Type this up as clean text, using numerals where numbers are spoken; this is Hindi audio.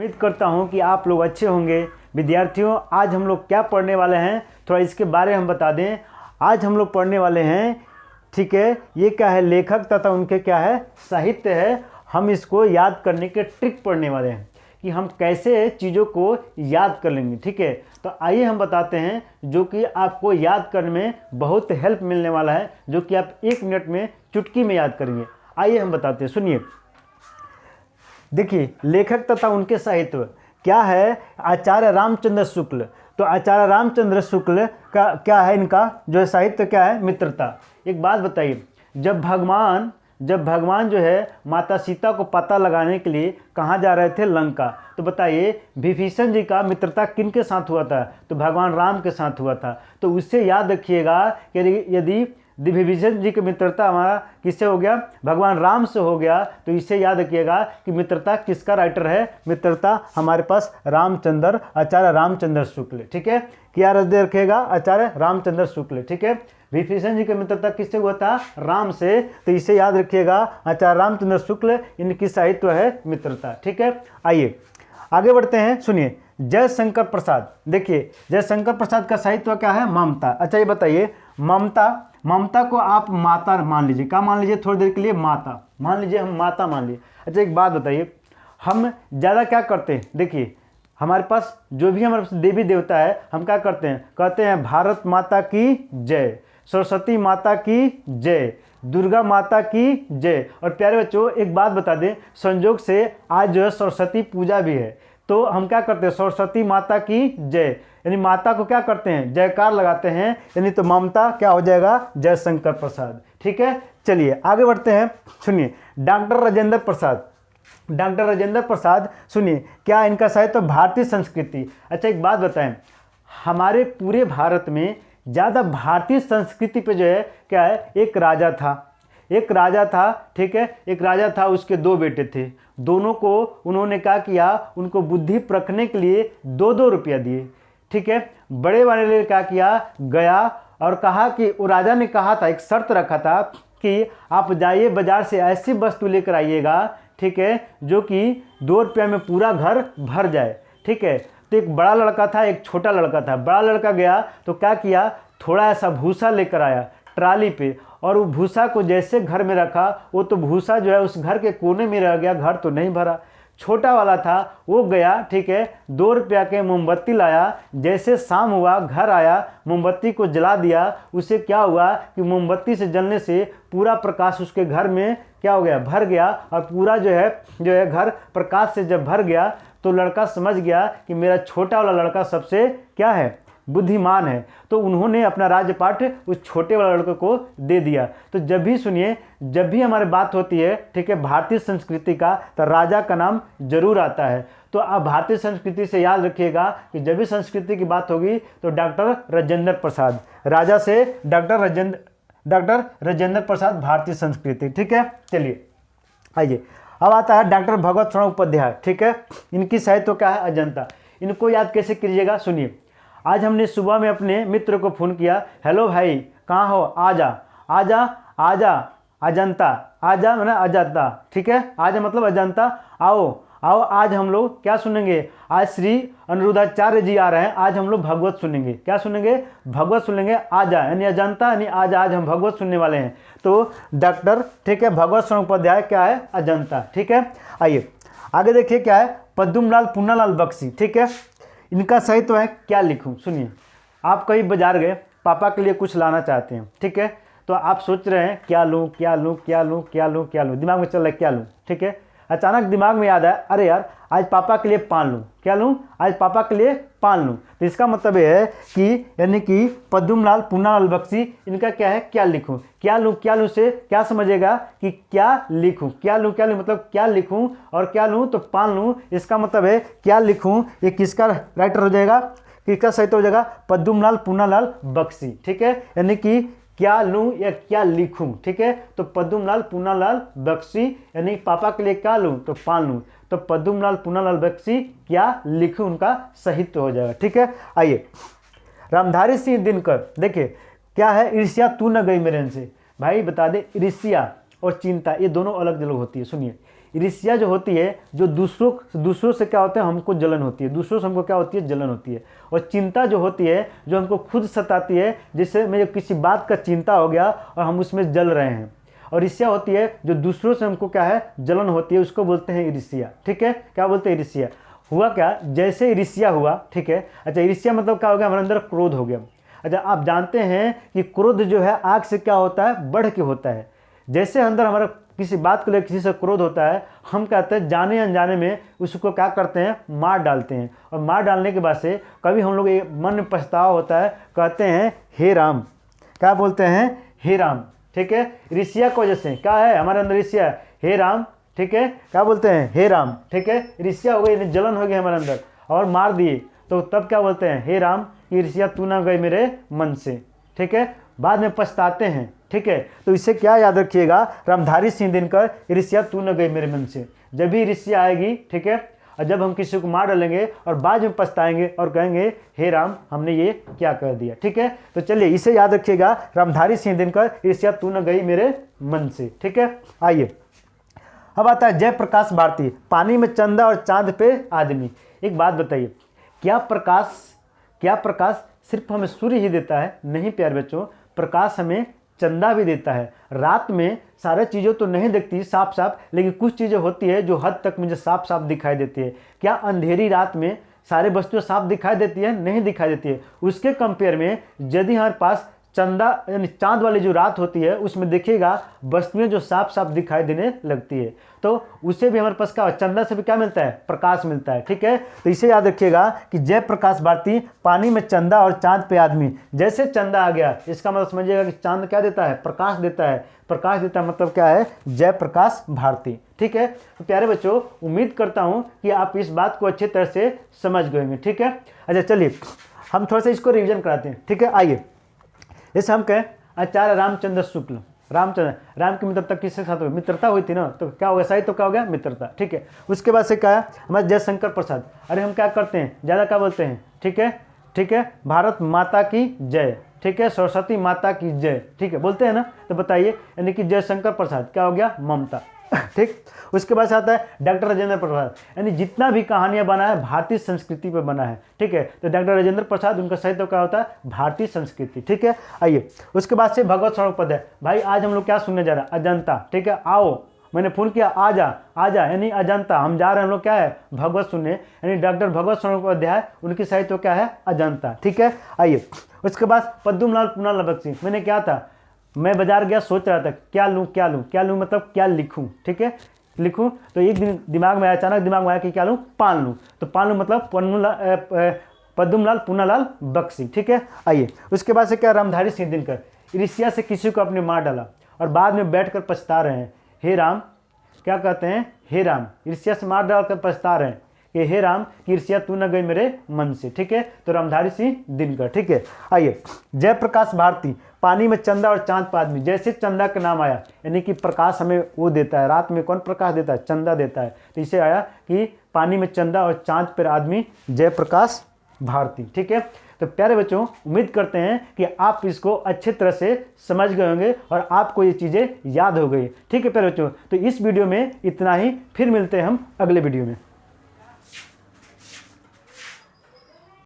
उम्मीद करता हूं कि आप लोग अच्छे होंगे। विद्यार्थियों, आज हम लोग क्या पढ़ने वाले हैं थोड़ा इसके बारे में हम बता दें। आज हम लोग पढ़ने वाले हैं, ठीक है, ये क्या है, लेखक तथा उनके क्या है, साहित्य है। हम इसको याद करने के ट्रिक पढ़ने वाले हैं कि हम कैसे चीज़ों को याद कर लेंगे, ठीक है। तो आइए हम बताते हैं जो कि आपको याद करने में बहुत हेल्प मिलने वाला है, जो कि आप 1 मिनट में चुटकी में याद करेंगे। आइए हम बताते हैं, सुनिए। देखिए, लेखक तथा उनके साहित्य क्या है, आचार्य रामचंद्र शुक्ल। तो आचार्य रामचंद्र शुक्ल का क्या है, इनका जो है साहित्य क्या है, मित्रता। एक बात बताइए, जब भगवान जो है माता सीता को पता लगाने के लिए कहाँ जा रहे थे, लंका। तो बताइए विभीषण जी का मित्रता किन के साथ हुआ था, तो भगवान राम के साथ हुआ था। तो उससे याद रखिएगा कि यदि विभीषण जी की मित्रता हमारा किससे हो गया, भगवान राम से हो गया, तो इससे याद रखिएगा कि मित्रता किसका राइटर है, मित्रता हमारे पास रामचंद्र, आचार्य रामचंद्र शुक्ल, ठीक है। क्या रद्द रखेगा, आचार्य रामचंद्र शुक्ल, ठीक है। विभीषण जी की मित्रता किससे हुआ था, राम से, तो इसे याद रखिएगा आचार्य रामचंद्र शुक्ल, इनकी साहित्य है मित्रता, ठीक है। आइए आगे बढ़ते हैं, सुनिए। जयशंकर प्रसाद, देखिए जयशंकर प्रसाद का साहित्य क्या है, ममता। अच्छा ये बताइए, ममता को आप माता मान लीजिए, क्या मान लीजिए, थोड़ी देर के लिए माता मान लीजिए, हम माता मान लीजिए। अच्छा एक बात बताइए, हम ज़्यादा क्या करते हैं, देखिए हमारे पास जो भी हमारे पास देवी देवता है, हम क्या करते हैं, कहते हैं भारत माता की जय, सरस्वती माता की जय, दुर्गा माता की जय। और प्यारे बच्चों एक बात बता दें, संयोग से आज जो है सरस्वती पूजा भी है, तो हम क्या करते हैं, सरस्वती माता की जय, यानी माता को क्या करते हैं, जयकार लगाते हैं, यानी तो ममता क्या हो जाएगा, जयशंकर प्रसाद, ठीक है। चलिए आगे बढ़ते हैं, सुनिए। डॉक्टर राजेंद्र प्रसाद, सुनिए क्या इनका साहित्य, तो भारतीय संस्कृति। अच्छा एक बात बताएं, हमारे पूरे भारत में ज़्यादा भारतीय संस्कृति पे जो है क्या है, एक राजा था, ठीक है, एक राजा था, उसके 2 बेटे थे। दोनों को उन्होंने क्या किया, उनको बुद्धि परखने के लिए 2-2 रुपया दिए, ठीक है। बड़े वाले ने क्या किया, गया और कहा कि वो राजा ने कहा था, एक शर्त रखा था कि आप जाइए बाजार से ऐसी वस्तु लेकर आइएगा, ठीक है, जो कि 2 रुपये में पूरा घर भर जाए, ठीक है। तो एक बड़ा लड़का था, एक छोटा लड़का था। बड़ा लड़का गया तो क्या किया, थोड़ा ऐसा भूसा लेकर आया ट्राली पे, और वो भूसा को जैसे घर में रखा, वो तो भूसा जो है उस घर के कोने में रह गया, घर तो नहीं भरा। छोटा वाला था, वो गया, ठीक है, 2 रुपया के मोमबत्ती लाया, जैसे शाम हुआ घर आया, मोमबत्ती को जला दिया। उसे क्या हुआ कि मोमबत्ती से जलने से पूरा प्रकाश उसके घर में क्या हो गया, भर गया, और पूरा जो है घर प्रकाश से जब भर गया, तो लड़का समझ गया कि मेरा छोटा वाला लड़का सबसे क्या है, बुद्धिमान है। तो उन्होंने अपना राज्यपाठ उस छोटे वाले लड़के को दे दिया। तो जब भी सुनिए, जब भी हमारी बात होती है, ठीक है, भारतीय संस्कृति का, तो राजा का नाम जरूर आता है। तो आप भारतीय संस्कृति से याद रखिएगा कि जब भी संस्कृति की बात होगी तो डॉक्टर राजेंद्र प्रसाद, राजा से डॉक्टर राजेंद्र प्रसाद, भारतीय संस्कृति, ठीक है। चलिए आइए, अब आता है डॉक्टर भगवत शरण उपाध्याय, ठीक है। इनकी साहित्य क्या है, अजंता। इनको याद कैसे कीजिएगा, सुनिए। आज हमने सुबह में अपने मित्र को फ़ोन किया, हेलो भाई कहाँ हो, आजा अजंता, आजा मैंने अजंता, ठीक है, आजा मतलब अजंता, आओ आज हम लोग क्या सुनेंगे, आज श्री अनिरुद्धाचार्य जी आ रहे हैं, आज हम लोग भगवत सुनेंगे। क्या सुनेंगे, भगवत सुनेंगे, आजा यानी अजंता यानी आजा, आज हम भगवत सुनने वाले हैं। तो डॉक्टर, ठीक है, भगवत शरण उपाध्याय क्या है, अजंता, ठीक है। आइए आगे देखिए क्या है, पद्मलाल पूनालाल बख्शी, ठीक है। इनका साहित्य है क्या लिखूं, सुनिए। आप कहीं बाजार गए, पापा के लिए कुछ लाना चाहते हैं, ठीक है, तो आप सोच रहे हैं क्या लूं, दिमाग में चल रहा है क्या लूं, ठीक है। अचानक दिमाग में याद आया, अरे यार आज पापा के लिए पान लूं, क्या लूं, आज पापा के लिए पान लूं। तो इसका मतलब ये है कि यानी कि पद्मलाल पूनालाल बख्शी, इनका क्या है, क्या लिखूं, क्या लूं से क्या समझेगा कि क्या लिखूं, क्या लूं मतलब क्या लिखूं, और क्या लूं तो पान लूं। इसका मतलब है क्या लिखूं, ये किसका राइटर हो जाएगा, किसका साहित्य हो जाएगा, पद्मलाल पूनालाल बख्शी, ठीक है। यानी कि क्या लूं या क्या लिखूं, ठीक है। तो पद्मलाल पूनालाल बख्शी, यानी पापा के लिए क्या लूं तो पान लूं, तो पद्मलाल पूनालाल बख्शी क्या लिखूं, उनका साहित्य हो जाएगा, ठीक है। आइए रामधारी सिंह दिनकर, देखिए क्या है, ईर्ष्या तू न गई मेरे से। भाई बता दे, ईर्ष्या और चिंता ये दोनों अलग अलग होती है। सुनिए, ईर्ष्या जो होती है, जो दूसरों से क्या होता है, हमको जलन होती है, दूसरों से हमको क्या होती है, जलन होती है। और चिंता जो होती है, जो हमको खुद सताती है, जिससे मुझे किसी बात का चिंता हो गया और हम उसमें जल रहे हैं। और ईर्ष्या होती है जो दूसरों से हमको क्या है, जलन होती है, उसको बोलते हैं ईर्ष्या। ठीक है, क्या बोलते हैं, ईर्ष्या। हुआ क्या, जैसे ईर्ष्या हुआ, ठीक है। अच्छा, ईर्ष्या मतलब क्या हो गया, हमारे अंदर क्रोध हो गया। अच्छा, आप जानते हैं कि क्रोध जो है आग से क्या होता है, बढ़ के होता है। जैसे अंदर हमारा किसी बात को लेकर किसी से क्रोध होता है, हम कहते हैं जाने अनजाने में उसको क्या करते हैं, मार डालते हैं। और मार डालने के बाद से कभी हम लोग मन में पछतावा होता है, कहते हैं हे राम, क्या बोलते हैं, हे राम। ठीक है, ईर्ष्या की वजह से क्या है, हमारे अंदर ईर्ष्या है, हे राम। ठीक है, क्या बोलते हैं, हे राम। ठीक है, ईर्ष्या हो गई, जलन हो गई हमारे अंदर और मार दिए, तो तब क्या बोलते हैं, हे राम, ईर्ष्या तू ना गई मेरे मन से। ठीक है, बाद में पछताते हैं। ठीक है, तो इससे क्या याद रखिएगा, रामधारी सिंह दिनकर, ईर्ष्या तू न गई मेरे मन से। जब भी ईर्ष्या आएगी, ठीक है, और जब हम किसी को मार डालेंगे और बाद में पछताएंगे और कहेंगे हे राम, हमने ये क्या कर दिया। ठीक है, तो चलिए इसे याद रखिएगा, रामधारी सिंह दिनकर, ईर्ष्या तू न गई मेरे मन से। ठीक है, आइए अब आता है जयप्रकाश भारती, पानी में चंदा और चांद पे आदमी। एक बात बताइए, क्या प्रकाश सिर्फ हमें सूर्य ही देता है? नहीं प्यारे बच्चों, प्रकाश हमें चंदा भी देता है। रात में सारी चीज़ें तो नहीं दिखती साफ साफ, लेकिन कुछ चीज़ें होती है जो हद तक मुझे साफ साफ दिखाई देती है। क्या अंधेरी रात में सारे वस्तुएं साफ दिखाई देती है? नहीं दिखाई देती है। उसके कंपेयर में यदि हमारे पास चंदा यानी चांद वाली जो रात होती है, उसमें देखिएगा वस्तुएं जो साफ साफ दिखाई देने लगती है, तो उससे भी हमारे पास क्या, चंदा से भी क्या मिलता है, प्रकाश मिलता है। ठीक है, तो इसे याद रखिएगा कि जयप्रकाश भारती, पानी में चंदा और चांद पे आदमी। जैसे चंदा आ गया, इसका मतलब समझिएगा कि चांद क्या देता है, प्रकाश देता है। प्रकाश देता है मतलब क्या है, जयप्रकाश भारती। ठीक है, तो प्यारे बच्चों, उम्मीद करता हूँ कि आप इस बात को अच्छी तरह से समझ गए होंगे। ठीक है, अच्छा चलिए हम थोड़ा सा इसको रिविजन कराते हैं। ठीक है, आइए, जैसे हम कहें आचार्य रामचंद्र शुक्ल, रामचंद्र, राम की मित्रता किसके साथ हुई, मित्रता हुई थी ना, तो क्या हो गया, सही तो क्या हो गया, मित्रता। ठीक है, उसके बाद से क्या है, हमारे जयशंकर प्रसाद। अरे हम क्या करते हैं, ज़्यादा क्या बोलते हैं, ठीक है, ठीक है, भारत माता की जय, ठीक है, सरस्वती माता की जय, ठीक है, बोलते हैं ना। तो बताइए, यानी कि जयशंकर प्रसाद क्या हो गया, ममता। ठीक, उसके बाद आता है डॉक्टर राजेंद्र प्रसाद, यानी जितना भी कहानियां बना है भारतीय संस्कृति पे बना है। ठीक है, तो डॉक्टर राजेंद्र प्रसाद, उनका साहित्य क्या होता है, भारतीय संस्कृति। ठीक है, आइए उसके बाद से भगवत शरण उपाध्याय। भाई आज हम लोग क्या सुनने जा रहे हैं, अजंता। ठीक है, आओ, मैंने फोन किया, आजा यानी अजंता, हम जा रहे हैं हम लोग क्या है, भगवत सुनने, यानी डॉक्टर भगवत शरण उपाध्याय, उनकी साहित्य क्या है, अजंता। ठीक है, आइए उसके बाद पद्मलाल पुनालाल बख्शी। मैंने क्या था, मैं बाजार गया, सोच रहा था क्या लूँ मतलब क्या लिखूँ। ठीक है, लिखूँ, तो एक दिन दिमाग में आया, अचानक दिमाग में आया कि क्या लूँ, पान लूँ। तो पान लूँ मतलब पद्मलाल पुनालाल बख्शी। ठीक है, आइए उसके बाद से क्या, रामधारी सिंह दिनकर, ईर्ष्या से किसी को अपने मार डाला और बाद में बैठकर पछता रहे हैं, हे राम, क्या कहते हैं, हे राम, ईर्ष्या से मार डालकर पछता रहे हैं कि हे राम, ईर्ष्या तू न गई मेरे मन से। ठीक है, तो रामधारी सिंह दिनकर। ठीक है, आइए जयप्रकाश भारती, पानी में चंदा और चांद पर आदमी। जैसे चंदा का नाम आया, यानी कि प्रकाश हमें वो देता है, रात में कौन प्रकाश देता है, चंदा देता है। तो इसे आया कि पानी में चंदा और चांद पर आदमी, जयप्रकाश भारती। ठीक है, तो प्यारे बच्चों, उम्मीद करते हैं कि आप इसको अच्छे तरह से समझ गए होंगे और आपको ये चीज़ें याद हो गई। ठीक है प्यारे बच्चों, तो इस वीडियो में इतना ही, फिर मिलते हैं हम अगले वीडियो में।